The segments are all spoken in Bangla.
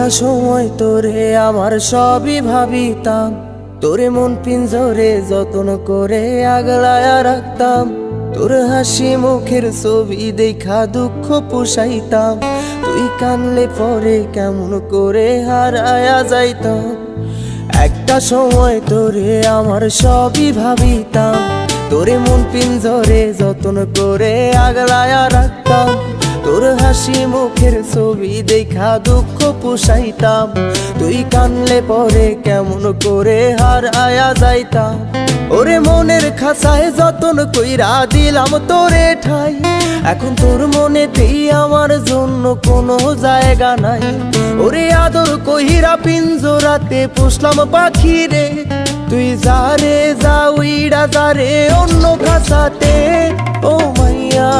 একটা সময় তোরে আমার সবই ভাবিতাম, তোরে মন পিঞ্জরে যত্ন করে আগলায়া রাখতাম। তোর হাসি মুখের ছবি দেখা দুঃখ পুষাইতাম, তুই কানলে পরে কেমন করে হারায়া যাইতাম। একটা সময় তোরে আমার সবই ভাবিতাম, তোরে মন পিঞ্জরে যত্ন করে আগলায়া রাখতাম। তোর হাসি মুখের ছবি দেখা দুঃখ পুষাইতাম, তুই কানলে পরে কেমন করে হারায়া যাইতাম। ওরে মনের খাঁচায় যতন কইরা দিলাম তোরে ঠাই, এখন তোর মনেতেই আমার জন্য কোনো জায়গা নাই। ওরে আদর কইরা পিঞ্জরাতে পুষলাম পাখি রে, তুই যারে যা উইড়া যারে অন্য খাঁচাতে। ও মাইয়া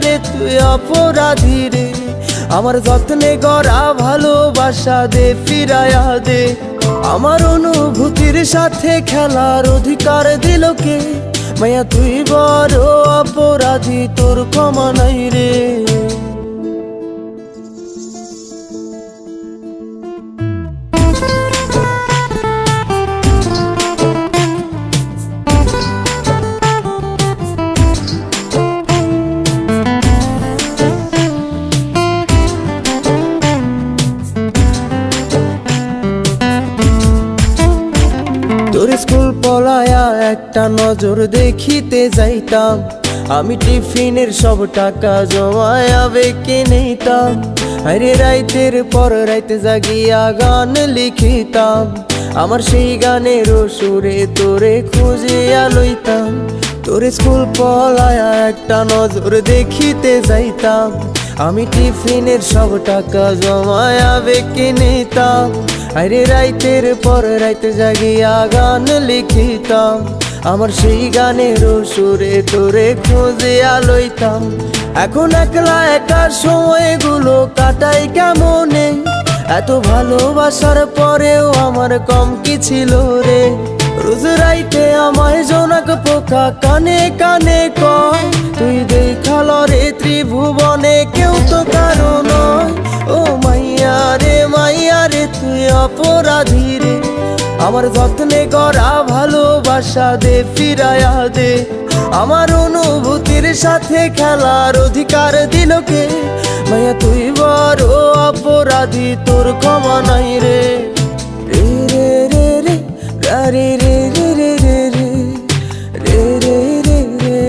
রে তুই অপরাধী রে, আমার যত্নে গড়া ভালোবাসা দে ফিরায়া দে। আমার অনুভূতির সাথে খেলার অধিকার দিল কে? মাইয়া তুই বড় অপরাধী, তোর ক্ষমা নাই রে। তোর স্কুল পলায়া একটা নজর দেখিতে যাইতাম, আমি টিফিনের সব টাকা জমায়া বেঁকে নিতাম। আরে রাইতের পর রাইতে জাগিয়া গান লিখিতাম, আমার সেই গানের সুরে তোরে খুঁজিয়া লইতাম। তোর স্কুল পলায়া একটা নজর দেখিতে যাইতাম, আমি টিফিনের সব টাকা জমায়া বেঁকে নিতাম। আরে রাইতের পর রাইতে জাগিয়া গান লিখিতাম, আমার সেই গানের সুরে তোরে খুঁজিয়া লইতাম। এখন একলা একা সময়গুলো কাটাই কেমনে, এত ভালোবাসার পরেও আমার কম কি ছিল রে। রোজ রাইতে আমায় জোনাক পোকা কানে কানে কয়, তুই দেখাল রে ত্রিভুবনে কেউ তো কারো নয়। ও মাইয়া রে তুই অপরাধী রে, আমার যত্নে গড়া ভালোবাসা দে ফিরায়া দে। আমার অনুভূতির সাথে খেলার অধিকার দিল কে? মাইয়া তুই বড় অপরাধী, তোর ক্ষমা নাই রে। রে রে রে রে রে রে রে রে রে রে রে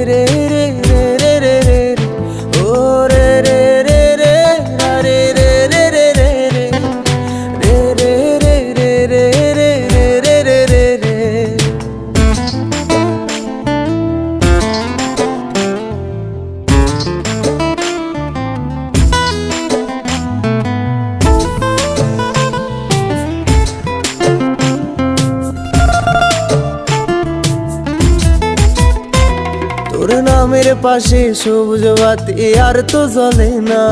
রে রে রে রে রে রে ও রে রে রে রে রে রে রে রে রে রে রে রে রে রে রে রে রে। তোর নামের পাশে সবুজ বাতি আর তো জ্বলে না,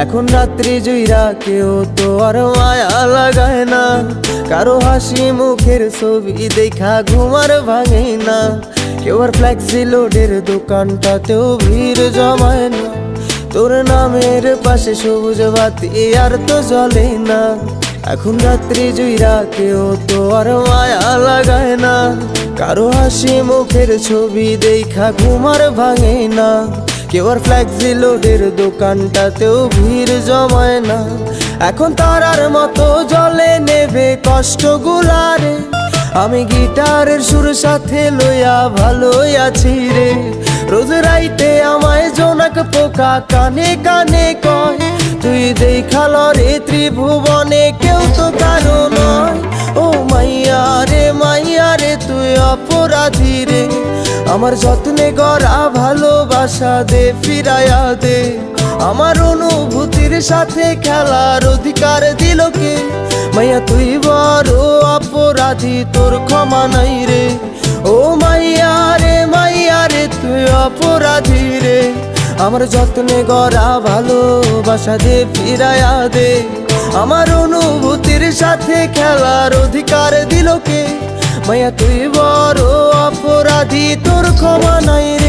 এখন রাত্রি জুইরা কেউ তো আর মায়া লাগায় না। কারো হাসি মুখের ছবি দেখা ঘুমার ভাঙে না, কেউ আর ফ্লেক্সি লোডের দোকানটাতেও ভিড় জমায় না। তোর নামের পাশে সবুজ বাতি আর তো জ্বলে না, এখন রাত্রি জুইরা কেউ তো আর মায়া লাগায় না। কারো হাসি মুখের ছবি দেখা ঘুমার ভাঙে না, কেউ আর ফ্লেক্সি লোডের দোকানটাতেও ভিড় জমায় না। এখন তারার মতো জলে নেবে কষ্টগুলারে, আমি গিটারের সুর সাথে লইয়া ভালোই আছি রে। রোজ রাইতে আমায় জোনাক পোকা কানে কানে কয়, তুই দেখাল রে ত্রিভুবনে কেউ তো কারো নয়। ও মাইয়া রে তুই অপরাধী রে, আমার যত্নে গড়া ভালোবাসা দে ফিরায়া দে। আমার অনুভূতির সাথে খেলার অধিকার দিল কে? মাইয়া তুই বড় অপরাধী, তোর ক্ষমা নাই রে। ও মাইয়া রে তুই অপরাধী রে, আমার যত্নে গড়া ভালোবাসা দে ফিরায়া দে। আমার অনুভূতির সাথে খেলার অধিকার দিল কে? মাইয়া তুই বড় অপরাধী, তোর ক্ষমা নাই রে।